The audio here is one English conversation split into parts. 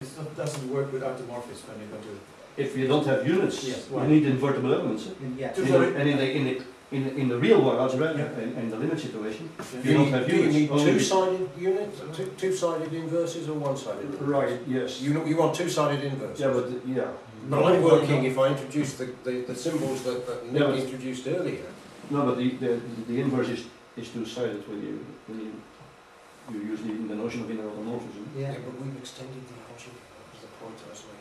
It doesn't work with automorphism when you go to. If you don't have units, Yes, you need invertible elements. Yeah. And in the real world algebra, in the limit situation, Yeah. you don't have units. Do you need only two-sided units, two-sided inverses, or one-sided inverses? Right. Yes. You want two-sided inverses. Yeah, but yeah. But I'm working if I introduce the symbols that Nick introduced earlier. No, but the inverse is two-sided when you use the notion of inner automorphism. Yeah. But we've extended the algebra. That was the point I was making.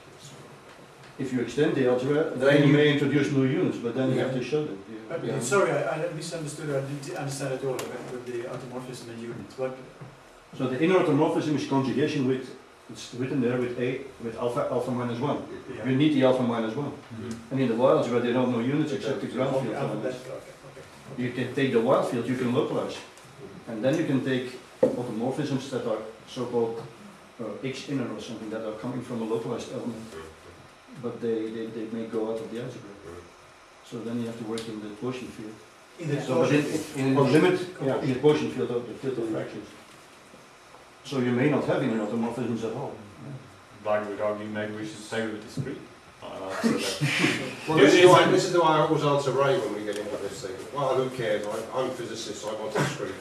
If you extend the algebra, then you may introduce new units, but then you have to show them. Sorry, I misunderstood. I didn't understand at all with the automorphism and units. What? So the inner automorphism is conjugation with, it's written there with alpha minus 1. Yeah. You need the alpha minus 1. And in the wild algebra they don't know units except the ground field elements. You can take the wild field, you can localize. And then you can take automorphisms that are so-called X inner or something that are coming from a localized element. But they may go out of the algebra. So then you have to work in the quotient field. In the in the limit, in the quotient field of the field of fractions. So you may not have inner automorphisms at all. I would argue maybe we should stay with the discrete. Well, this is why I always answer Ray when we get into this thing. Well, who cares? I'm a physicist, so I want discrete.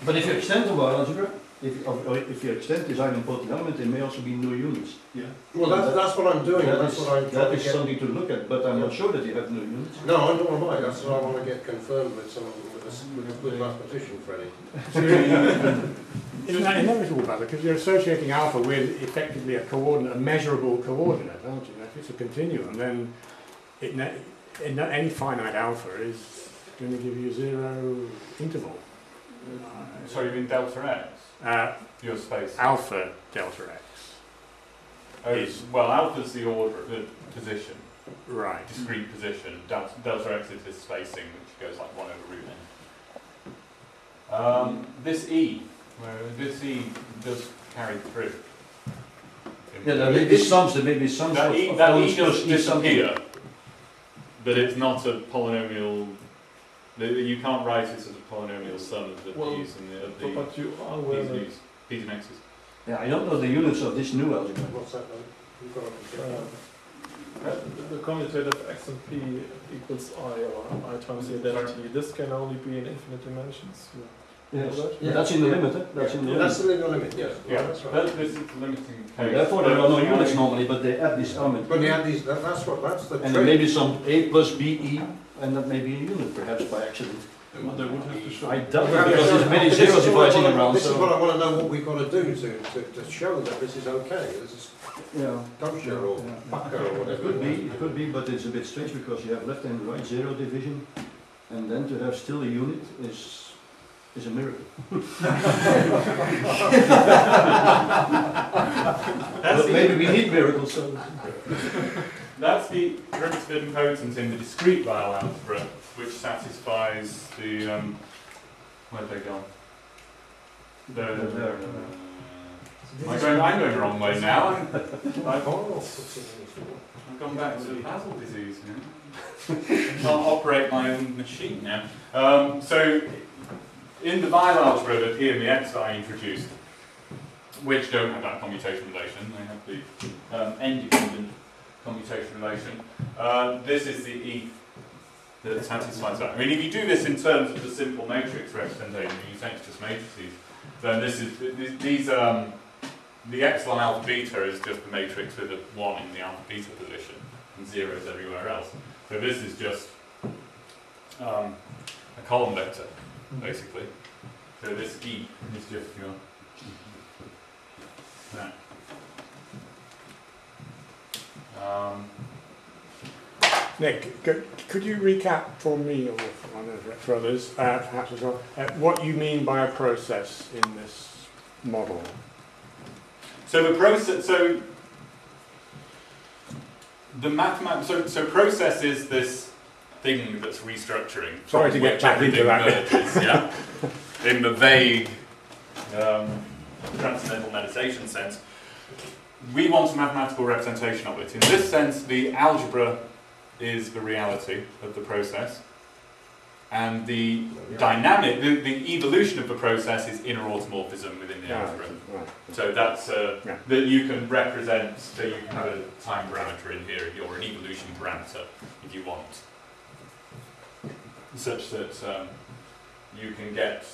But if you extend the wild algebra, if you extend this idempotent element, there may also be new units. Yeah. Well, that's what I'm doing. That's what I'm trying to get. Something to look at, but I'm not sure that you have new units. No, I don't want to. That's what I want to get confirmed with some with a good mathematician, Freddie. Isn't that inevitable, brother? Because you're associating alpha with effectively a coordinate, a measurable coordinate, aren't you? If it's a continuum, then any finite alpha is going to give you a zero interval. Sorry, you mean delta x? Your space. Alpha delta x. Well, alpha's the order, the position. Right. Discrete position. Delta x is this spacing, which goes like 1 over root n. This e, this e does carry through. Yeah, there may be sums. That e does disappear, but it's not a polynomial. You can't write it as a polynomial sum of the p's and the but you are aware that p's and x's. Yeah, I don't know the units of this new algebra. What's that? You've got the commutative of x and p equals I, or I times the identity. This can only be in infinite dimensions. Yes. Yeah. That's in the limit. That's in the limit. That's the limit. Yes. Yeah. That's right. This is the limiting case. Therefore, there are no units normally, but they add this element. But they add these. That's the. And there may be some a plus b e, and that may be a unit, perhaps by accident. Well, they would have to show. I doubt it because there's many zeros dividing around. This is what I want to know. What we've got to do to show that this is okay. This is kosher or bucker or whatever. It could be, but it's a bit strange because you have left and right zero division, and then to have still a unit is a miracle. But maybe we need miracles. So. That's the derivative idempotent in the discrete Lyell algebra, which satisfies the where'd they gone? I'm going the wrong way now. I've gone back to Basel disease now. I can't operate my own machine now. So in the Lyell algebra, the P and the X that I introduced, which don't have that commutation relation, they have the n-dependent commutation relation. This is the E that satisfies that. I mean, if you do this in terms of the simple matrix representation, you say it's just matrices, then this is the epsilon alpha beta is just the matrix with a 1 in the alpha beta position and zeros everywhere else. So this is just a column vector, basically. So this E is just your that. Nick, could you recap for me or for others, perhaps as well, what you mean by a process in this model? So the process, so the so process is this thing that's restructuring. Sorry to get back into that. Merges, yeah, in the vague transcendental meditation sense. We want a mathematical representation of it. In this sense, the algebra is the reality of the process, and the dynamic, the evolution of the process is inner automorphism within the algebra. Right. So that's Yeah. that you can represent, so you can have a time parameter in here, or an evolution parameter, if you want, such that you can get,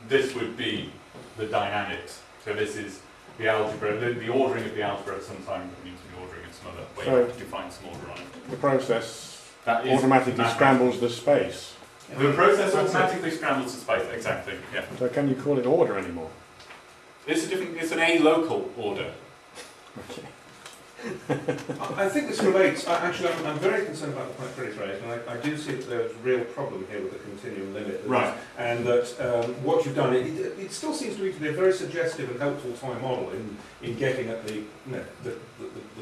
this would be the dynamics. So this is the algebra, the ordering of the algebra at some time means the ordering of some other way So- to define some order on it. The process That is automatically mathematics. scrambles the space. The process automatically scrambles the space, exactly, yeah. So can you call it order anymore? It's a different, it's an a-local order. Okay. I think this relates, actually I'm very concerned about the point Freddie's raised, and I do see that there's a real problem here with the continuum limit. Right. And that what you've done, it still seems to me to be a very suggestive and helpful time model in getting at the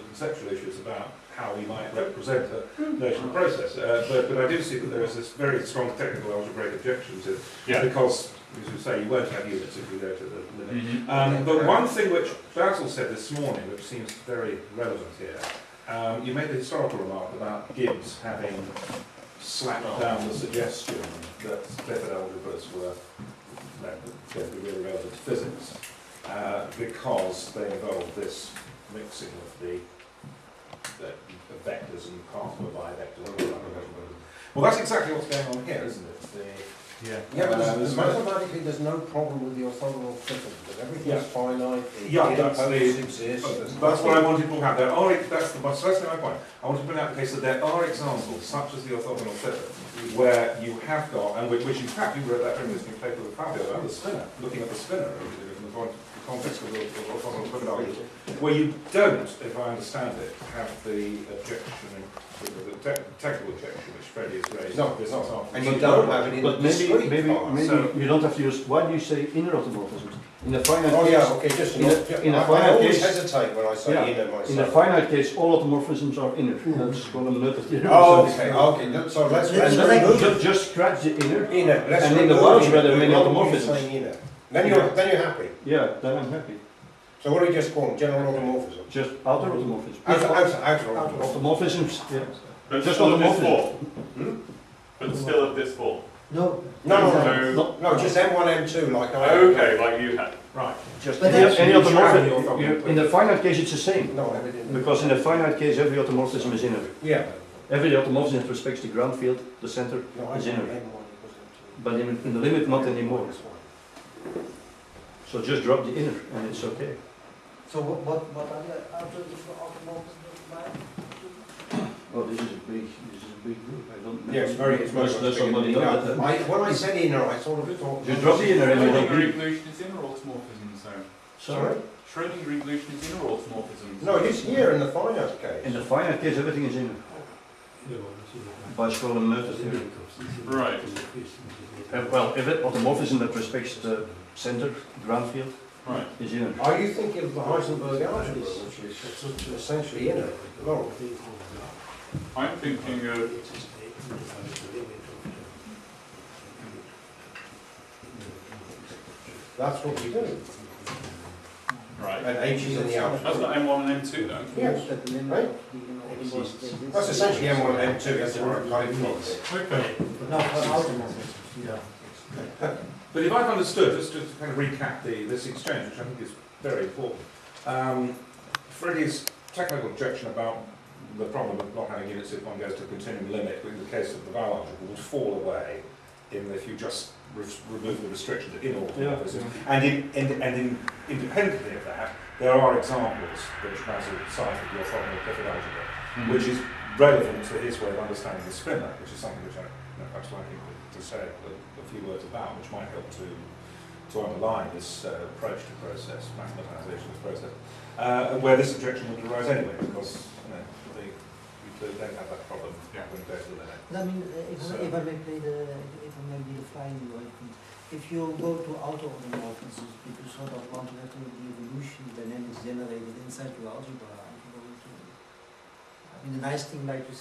conceptual issues about how we might represent a notional process. But I do see that there is this very strong technical algebraic objection to it, Yeah. because, as you say, you won't have units if you go to the limit. Mm-hmm. But one thing which Basil said this morning, which seems very relevant here, you made the historical remark about Gibbs having slapped down the suggestion that Clifford algebras were going to be really relevant to physics, because they involved this mixing of the vectors and part of a bivector. Well, that's exactly what's going on here, isn't it? Yeah. Yeah, but there's mathematically there's no problem with the orthogonal Clifford, because everything's finite, the Yeah, that's inner the- exists. That's what I wanted to point out. There are, that's my point. I want to point out the case that there are examples, such as the orthogonal Clifford, where you have got, and which in fact you wrote that very interesting paper with Fabio and the spinner, looking at the spinner in the context of the orthogonal Clifford argument, where you don't, if I understand it, have the objection, the technical objection which Freddie has raised. No, this no. example. And you don't have it in But the maybe, discrete maybe, part. maybe So- you don't have to use, why do you say inner automorphisms? In the finite Oh case, yeah, okay, just in a I finite always case- hesitate when I say Yeah. inner in a myself. finite case, all automorphisms are inner. Let's call them multi-theorems. Oh, okay, no, so let's And then remove just scratch the inner. inner. Let's and in the remove worlds inner. where there are many We're not automorphisms. saying inner. Then you're happy. Yeah, then I'm happy. So what do we just call them? General automorphism. Just outer automorphisms. Outer automorphism. Automorphisms, yeah. But Just still of this automorphism. form. But still of this form. No. So, No, just M1, M2 like I okay, like you had. Right. Just But any, that's- any you have the automorphism. orthogonal In the finite case, it's the same. No, evidently. Because in the finite case, every automorphism is inner. Yeah. Every automorphism respects the ground field, the center, No, is inner. M1 equals M2. But in the limit, not anymore. So just drop the inner, and it's okay. So what are the automorphisms like? Oh, this is a big group. I don't. Yeah, it's very Let much somebody bigger. know that. When I said inner, I sort of thought. Just drop the inner and you don't Schrodinger agree. evolution is inner automorphism, so. Sorry? Schrodinger evolution is inner automorphism. No, it's here in the finite case. In the finite case, everything is inner. By Scholen-Murter theory. Right. Well, if it automorphism that respects the center, ground field, Right. is inner. Are you thinking of the Heisenberg algebra, which is essentially inner? No. I'm thinking of. That's what we do. Right. And H is in the That's algebra. not M1 and M2 though. Yes. Right? That's essentially M1 and M2, that's the right kind of Okay. No, for automorphisms. But if I've understood, just to kind of recap this exchange, which I think is very important, Freddie's technical objection about the problem of not having units if one goes to a continuum limit, in the case of the vowel algebra, would fall away if you just remove the restriction to automorphism. And independently of that, there are examples which Basil cited, the orthogonal Clifford algebra, which is relevant to his way of understanding the spinner, which is something which perhaps like to say a few words about, which might help to underline this approach to process, mathematization of this process, where this objection would arise anyway, because you don't have that problem when you go to the limit. But I mean, if I may be the flying word, if you go to auto-automorphisms, because you sort of want to have the evolution dynamics generated inside your algebra, I mean, the nice thing, like you said,